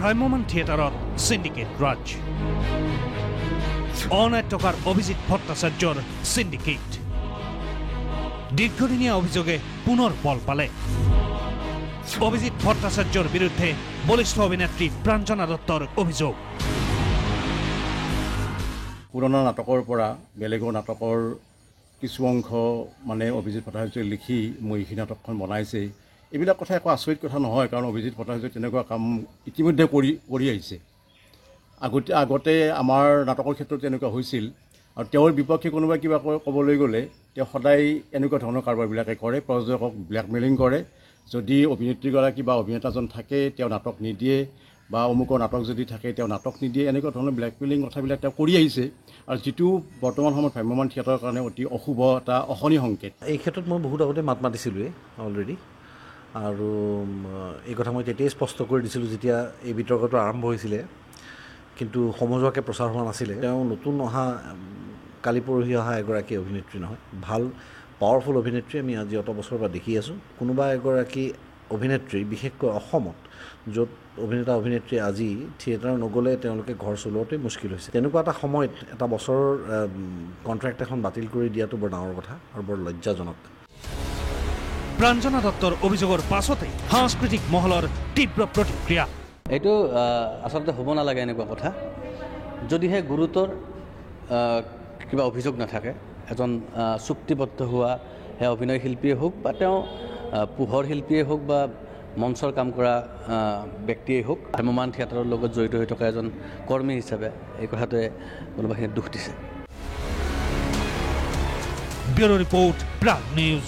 ভ্ৰাম্যমাণ থিয়েটাৰত সিন্ডিকেট ৰাজ অনাট্যকাৰ অভিজিৎ ভট্টাচাৰ্যৰ সিন্ডিকেট দীৰ্ঘদিনীয়া অভিযোগে পুনৰ বল পালে অভিজিৎ ভট্টাচাৰ্যৰ বিৰুদ্ধে বলিষ্ঠ অভিনেত্ৰী প্ৰাঞ্জনা দত্তৰ অভিযোগ পুৰণা নাটকৰ পৰা বেলেগৰ নাটকৰ কিছু অংশ মানে অভিজিৎ ভট্টাচাৰ্যই লিখি মই এই নাটকখন বনাইছে এইবিলাক কথা একো আচৰিত কথা নহয় কাৰণ অভিজিৎ ভট্টাচাৰ্যই তেনেকুৱা কাম ইতিমধ্যে কৰি আহিছে আগতে আমাৰ নাটকৰ ক্ষেত্ৰত তেনেকুৱা হৈছিল আৰু তেওঁৰ বিপক্ষে কোনোবাই কিবা ক'বলৈ গ'লে তেওঁ সদায় এনেকুৱা ধৰণৰ কাৰবাৰবিলাকে কৰে প্ৰযোজকক ব্লেকমেইলিং কৰে যদি অভিনেত্ৰীগৰাকী বা অভিনেতাজন থাকে তেওঁ নাটক নিদিয়ে বা অমুকৰ নাটক যদি থাকে তেওঁ নাটক নিদিয়ে এনেকুৱা ধৰণৰ ব্লেকমেইলিং কথাবিলাক তেওঁ কৰি আহিছে আৰু যিটো বৰ্তমান সময়ত ভ্ৰাম্যমাণ থিয়েটাৰৰ কাৰণে অতি অশুভ এটা অশনি সংকেত এই ক্ষেত্ৰত মই বহুত আগতে মাত মাতিছিলোঁৱেই অলৰেডি আৰু এই কথা মই তেতিয়াই স্পষ্ট কৰি দিছিলোঁ যেতিয়া এই বিতৰ্কটো আৰম্ভ হৈছিলে কিন্তু সমজুৱাকৈ প্ৰচাৰ হোৱা নাছিলে তেওঁ নতুন অহা কালি পৰহি অহা এগৰাকী অভিনেত্ৰী নহয় ভাল পাৱাৰফুল অভিনেত্ৰী আমি আজি অত বছৰৰ পৰা দেখি আছোঁ কোনোবা এগৰাকী অভিনেত্ৰী বিশেষকৈ অসমত য'ত অভিনেত্ৰী আজি থিয়েটাৰ নগ'লে তেওঁলোকে ঘৰ চলোৱাটোৱেই মুস্কিল হৈছে তেনেকুৱা এটা সময়ত এটা বছৰৰ কণ্ট্ৰেক্ট এখন বাতিল কৰি দিয়াটো বৰ ডাঙৰ কথা আৰু বৰ লজ্জাজনক প্ৰাঞ্জনা দত্তৰ অভিযোগৰ পাছতে সাংস্কৃতিক মহলৰ তীব্ৰ প্ৰতিক্ৰিয়া এইটো আচলতে হ'ব নালাগে এনেকুৱা কথা যদিহে গুৰুতৰ কিবা অভিযোগ নাথাকে এজন চুক্তিবদ্ধ হোৱা সেই অভিনয় শিল্পীয়ে হওক বা তেওঁ পোহৰ শিল্পীয়ে হওক বা মঞ্চৰ কাম কৰা ব্যক্তিয়েই হওক ভ্ৰাম্যমাণ থিয়েটাৰৰ লগত জড়িত হৈ থকা এজন কৰ্মী হিচাপে এই কথাটোৱে কোনোবাখিনিত দুখ দিছে ব্যুৰো ৰিপৰ্ট প্ৰাগ নিউজ